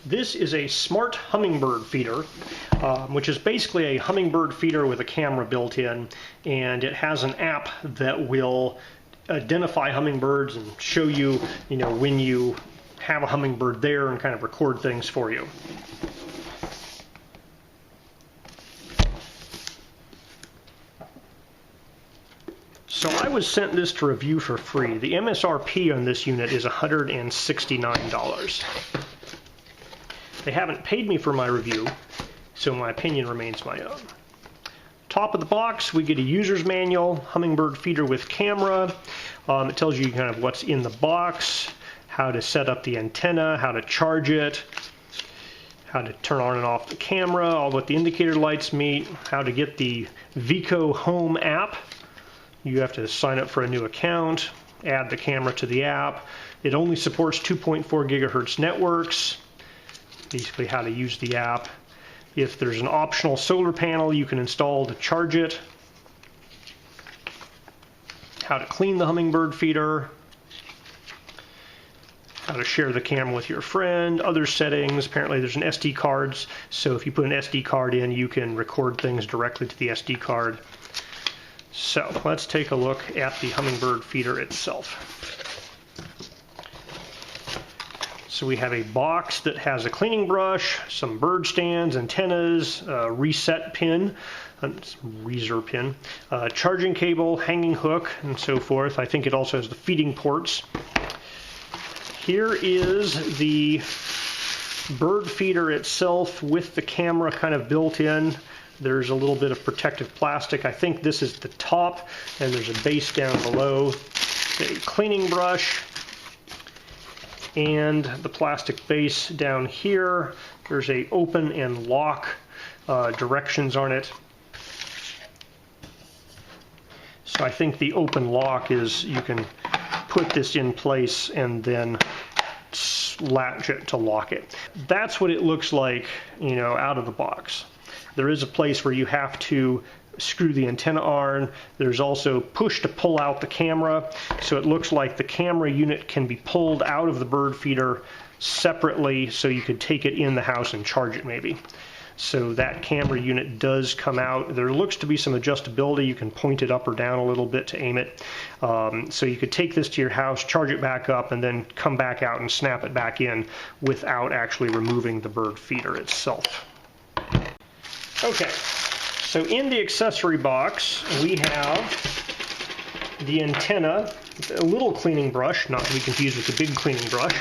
This is a smart hummingbird feeder, which is basically a hummingbird feeder with a camera built in, and it has an app that will identify hummingbirds and show you, when you have a hummingbird there and kind of record things for you. So I was sent this to review for free. The MSRP on this unit is $169. They haven't paid me for my review, so my opinion remains my own. Top of the box, we get a user's manual, hummingbird feeder with camera. It tells you kind of what's in the box, how to set up the antenna, how to charge it, how to turn on and off the camera, all what the indicator lights mean, how to get the VicoHome app. You have to sign up for a new account, add the camera to the app. It only supports 2.4 gigahertz networks, basically how to use the app. If there's an optional solar panel you can install to charge it. How to clean the hummingbird feeder. How to share the camera with your friend, other settings. Apparently there's an SD card, so if you put an SD card in, you can record things directly to the SD card. So let's take a look at the hummingbird feeder itself. So we have a box that has a cleaning brush, some bird stands, antennas, a reset pin, reser pin, charging cable, hanging hook, and so forth. I think it also has the feeding ports. Here is the bird feeder itself with the camera kind of built in. There's a little bit of protective plastic. I think this is the top, and there's a base down below. A cleaning brush, and the plastic base down here. There's a open and lock directions on it. So I think the open lock is you can put this in place and then latch it to lock it. That's what it looks like, out of the box. There is a place where you have to screw the antenna on. There's also push to pull out the camera. So it looks like the camera unit can be pulled out of the bird feeder separately, so you could take it in the house and charge it maybe. So that camera unit does come out. There looks to be some adjustability. You can point it up or down a little bit to aim it. So you could take this to your house, charge it back up, and then come back out and snap it back in without actually removing the bird feeder itself. Okay, so in the accessory box, we have the antenna, a little cleaning brush, not to be confused with the big cleaning brush,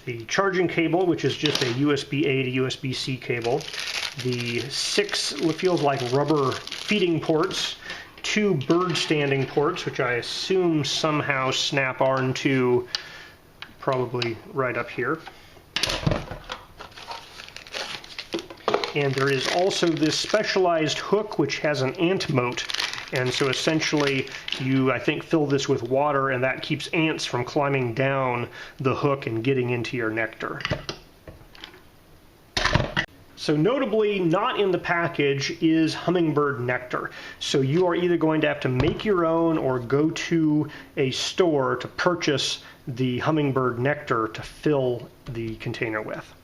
the charging cable, which is just a USB-A to USB-C cable, the 6, feels like rubber feeding ports, 2 bird standing ports, which I assume somehow snap on to probably right up here. And there is also this specialized hook which has an ant moat, and so essentially you, I think, fill this with water and that keeps ants from climbing down the hook and getting into your nectar. So notably not in the package is hummingbird nectar. So you are either going to have to make your own or go to a store to purchase the hummingbird nectar to fill the container with.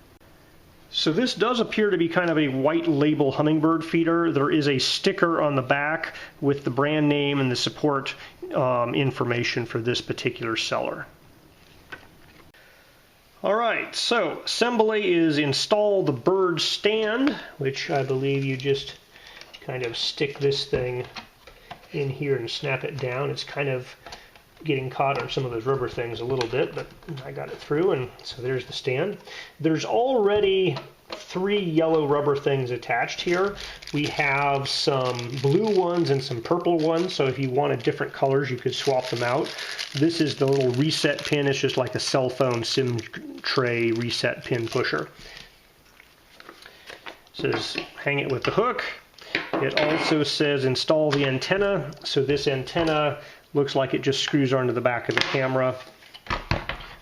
So this does appear to be kind of a white label hummingbird feeder. There is a sticker on the back with the brand name and the support information for this particular seller. Alright, so assembly is install the bird stand, which I believe you just kind of stick this thing in here and snap it down. It's kind of getting caught on some of those rubber things a little bit, but I got it through, and so there's the stand. There's already 3 yellow rubber things attached here. We have some blue ones and some purple ones, so if you wanted different colors you could swap them out. This is the little reset pin. It's just like a cell phone SIM tray reset pin pusher. It says hang it with the hook. It also says install the antenna. So this antenna looks like it just screws onto the back of the camera.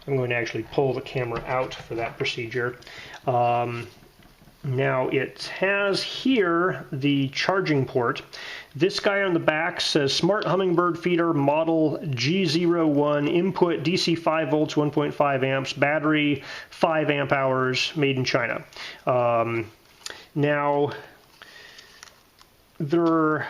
I'm going to actually pull the camera out for that procedure. Now it has here the charging port. This guy on the back says Smart Hummingbird Feeder Model G01, input DC 5 volts, 1.5 amps, battery 5 amp hours, made in China. Now there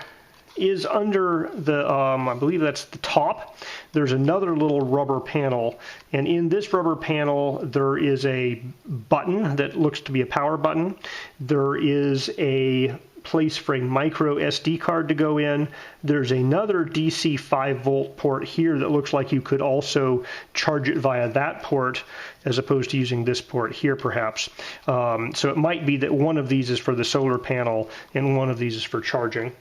is under the, I believe that's the top, there's another little rubber panel, and in this rubber panel there is a button that looks to be a power button. There is a place for a micro SD card to go in. There's another DC 5 volt port here that looks like you could also charge it via that port as opposed to using this port here perhaps. So it might be that one of these is for the solar panel and one of these is for charging.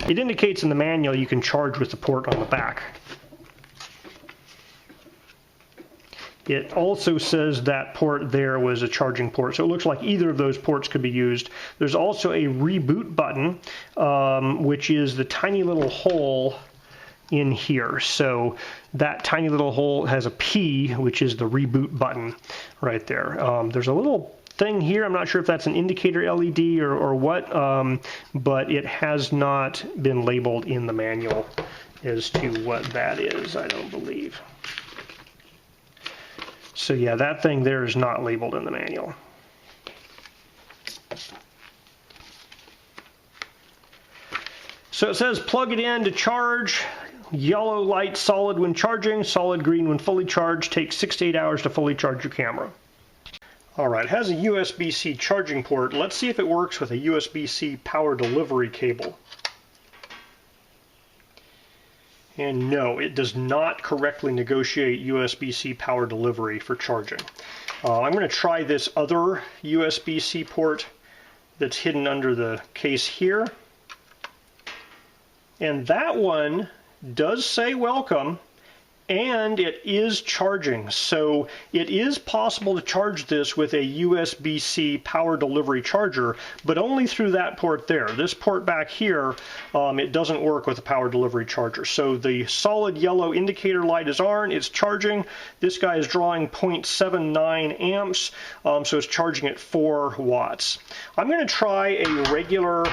It indicates in the manual you can charge with the port on the back. It also says that port there was a charging port, so it looks like either of those ports could be used. There's also a reboot button, which is the tiny little hole in here. So that tiny little hole has a P, which is the reboot button right there. There's a little thing here, I'm not sure if that's an indicator LED or what, but it has not been labeled in the manual as to what that is, I don't believe. So yeah, that thing there is not labeled in the manual. So it says plug it in to charge. Yellow light solid when charging, solid green when fully charged. Takes 6 to 8 hours to fully charge your camera. Alright, it has a USB-C charging port. Let's see if it works with a USB-C power delivery cable. And no, it does not correctly negotiate USB-C power delivery for charging. I'm going to try this other USB-C port that's hidden under the case here. And that one does say welcome, and it is charging. So it is possible to charge this with a USB-C power delivery charger, but only through that port there. This port back here, it doesn't work with a power delivery charger. So the solid yellow indicator light is on, it's charging. This guy is drawing 0.79 amps, so it's charging at 4 watts. I'm going to try a regular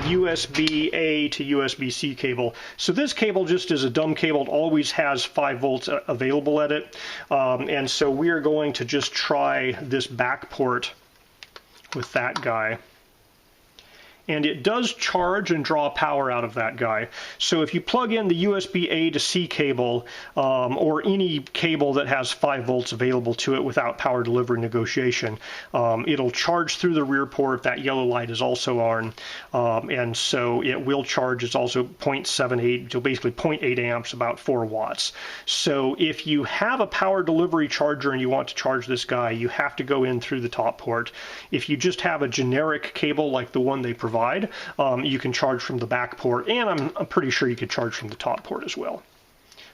USB-A to USB-C cable. So this cable just is a dumb cable. It always has 5 volts available at it, and so we are going to just try this back port with that guy. And it does charge and draw power out of that guy. So if you plug in the USB-A to C cable, or any cable that has 5 volts available to it without power delivery negotiation, it'll charge through the rear port. That yellow light is also on, and so it will charge. It's also 0.78, so basically 0.8 amps, about 4 watts. So if you have a power delivery charger and you want to charge this guy, you have to go in through the top port. If you just have a generic cable like the one they provide, you can charge from the back port, and I'm pretty sure you could charge from the top port as well.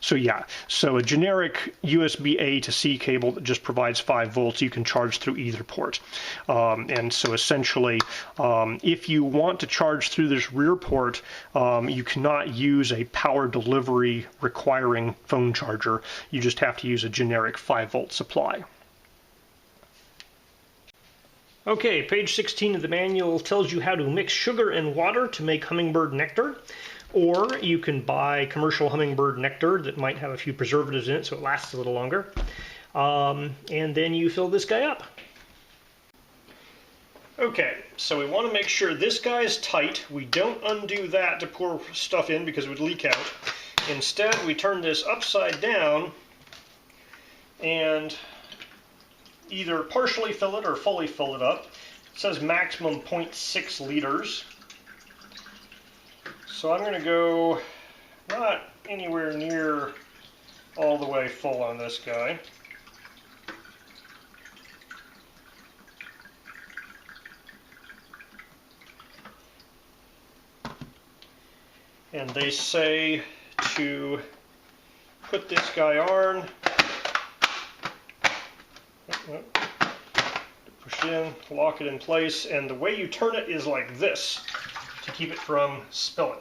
So yeah, so a generic USB-A to C cable that just provides 5 volts, you can charge through either port. And so essentially, if you want to charge through this rear port, you cannot use a power delivery requiring phone charger. You just have to use a generic 5 volt supply. Okay, page 16 of the manual tells you how to mix sugar and water to make hummingbird nectar. Or you can buy commercial hummingbird nectar that might have a few preservatives in it so it lasts a little longer. And then you fill this guy up. Okay, so we want to make sure this guy is tight. We don't undo that to pour stuff in because it would leak out. Instead, we turn this upside down and either partially fill it or fully fill it up. It says maximum 0.6 liters. So I'm going to go not anywhere near all the way full on this guy. And they say to put this guy on, push it in, lock it in place, and the way you turn it is like this to keep it from spilling.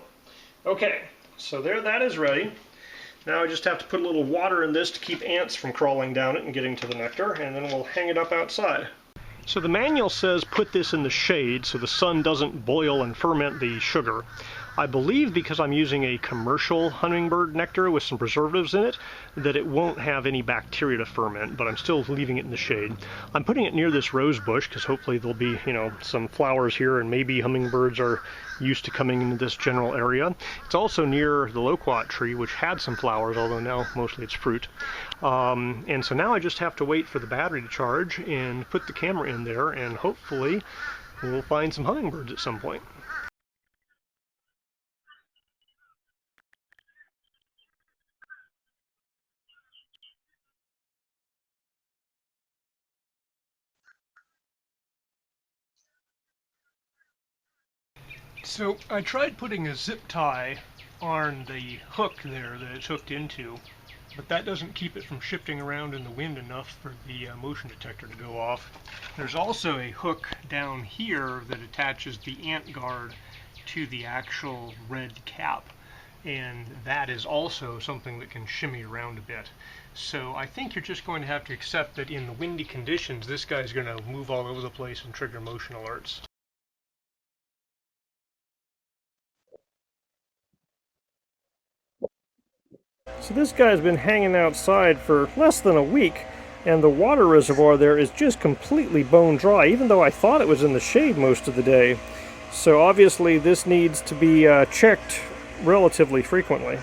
Okay, so there, that is ready. Now I just have to put a little water in this to keep ants from crawling down it and getting to the nectar, and then we'll hang it up outside. So the manual says put this in the shade so the sun doesn't boil and ferment the sugar. I believe because I'm using a commercial hummingbird nectar with some preservatives in it, that it won't have any bacteria to ferment, but I'm still leaving it in the shade. I'm putting it near this rose bush because hopefully there'll be, some flowers here, and maybe hummingbirds are used to coming into this general area. It's also near the loquat tree, which had some flowers, although now mostly it's fruit. And so now I just have to wait for the battery to charge and put the camera in there, and hopefully we'll find some hummingbirds at some point. So I tried putting a zip tie on the hook there that it's hooked into, but that doesn't keep it from shifting around in the wind enough for the motion detector to go off. There's also a hook down here that attaches the ant guard to the actual red cap, and that is also something that can shimmy around a bit. So I think you're just going to have to accept that in the windy conditions this guy's going to move all over the place and trigger motion alerts. So this guy's been hanging outside for less than a week, and the water reservoir there is just completely bone dry, even though I thought it was in the shade most of the day. So obviously this needs to be checked relatively frequently.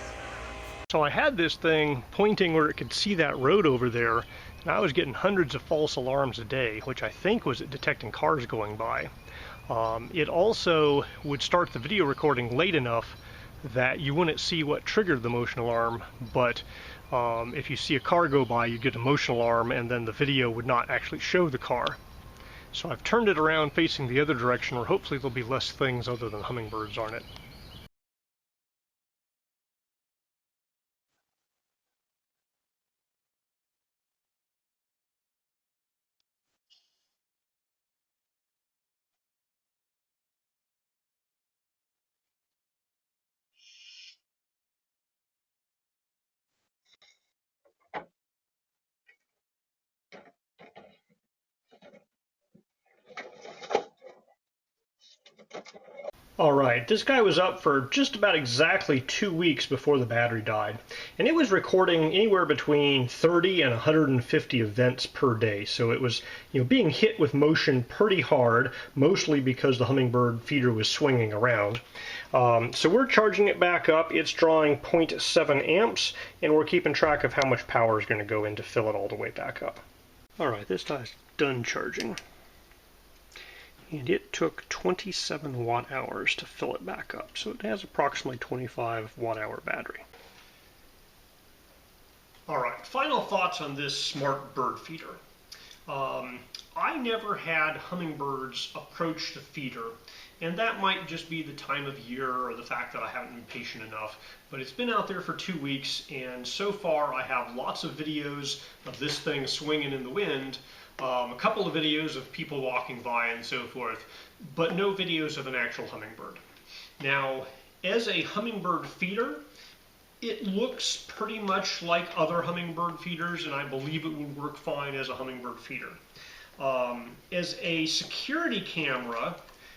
So I had this thing pointing where it could see that road over there, and I was getting hundreds of false alarms a day, which I think was detecting cars going by. It also would start the video recording late enough that you wouldn't see what triggered the motion alarm, but if you see a car go by, you get a motion alarm, and then the video would not actually show the car. So I've turned it around facing the other direction, where hopefully there'll be less things other than hummingbirds on it. Alright, this guy was up for just about exactly 2 weeks before the battery died, and it was recording anywhere between 30 and 150 events per day. So it was, being hit with motion pretty hard, mostly because the hummingbird feeder was swinging around. So we're charging it back up. It's drawing 0.7 amps, and we're keeping track of how much power is going to go in to fill it all the way back up. Alright, this guy's done charging. And it took 27 watt hours to fill it back up. So it has approximately 25 watt hour battery. Alright, final thoughts on this smart bird feeder. I never had hummingbirds approach the feeder, and that might just be the time of year or the fact that I haven't been patient enough, but it's been out there for 2 weeks, and so far I have lots of videos of this thing swinging in the wind, a couple of videos of people walking by and so forth, but no videos of an actual hummingbird. Now, as a hummingbird feeder, it looks pretty much like other hummingbird feeders, and I believe it would work fine as a hummingbird feeder. As a security camera,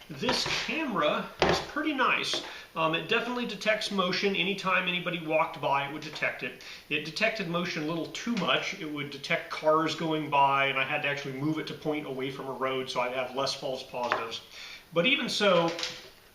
this camera is pretty nice. It definitely detects motion. Anytime anybody walked by, it would detect it. It detected motion a little too much. It would detect cars going by, and I had to actually move it to point away from a road so I'd have less false positives. But even so,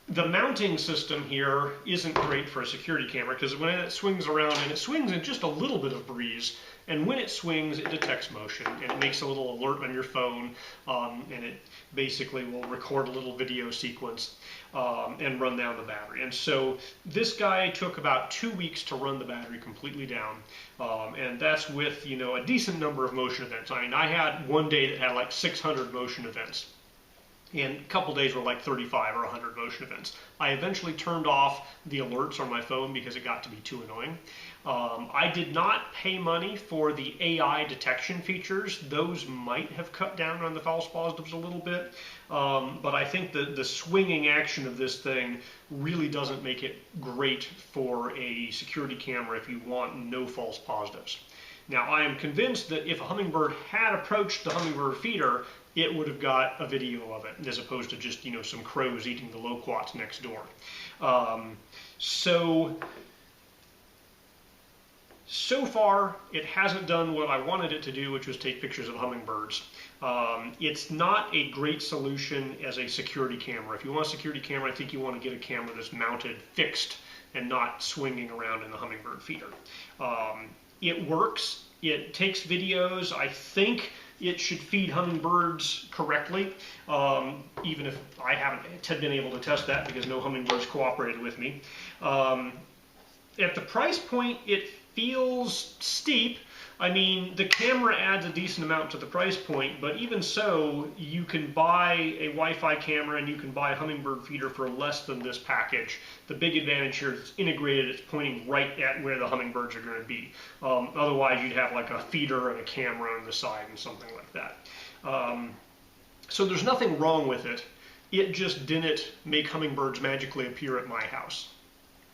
the mounting system here isn't great for a security camera, because when it swings around, and it swings in just a little bit of breeze, and when it swings, it detects motion, and it makes a little alert on your phone, and it basically will record a little video sequence and run down the battery. And so this guy took about 2 weeks to run the battery completely down, and that's with a decent number of motion events. I mean, I had one day that had like 600 motion events. And a couple days were like 35 or 100 motion events. I eventually turned off the alerts on my phone because it got to be too annoying. I did not pay money for the AI detection features. Those might have cut down on the false positives a little bit, but I think the swinging action of this thing really doesn't make it great for a security camera if you want no false positives. Now, I am convinced that if a hummingbird had approached the hummingbird feeder, it would have got a video of it, as opposed to just, you know, some crows eating the loquats next door. So far, it hasn't done what I wanted it to do, which was take pictures of hummingbirds. It's not a great solution as a security camera. If you want a security camera, I think you want to get a camera that's mounted fixed and not swinging around in the hummingbird feeder. It works. It takes videos. I think it should feed hummingbirds correctly, even if I haven't been able to test that because no hummingbirds cooperated with me. At the price point, it feels steep. I mean, the camera adds a decent amount to the price point, but even so, you can buy a Wi-Fi camera and you can buy a hummingbird feeder for less than this package. The big advantage here is it's integrated, it's pointing right at where the hummingbirds are going to be. Otherwise, you'd have like a feeder and a camera on the side and something like that. So there's nothing wrong with it. It just didn't make hummingbirds magically appear at my house.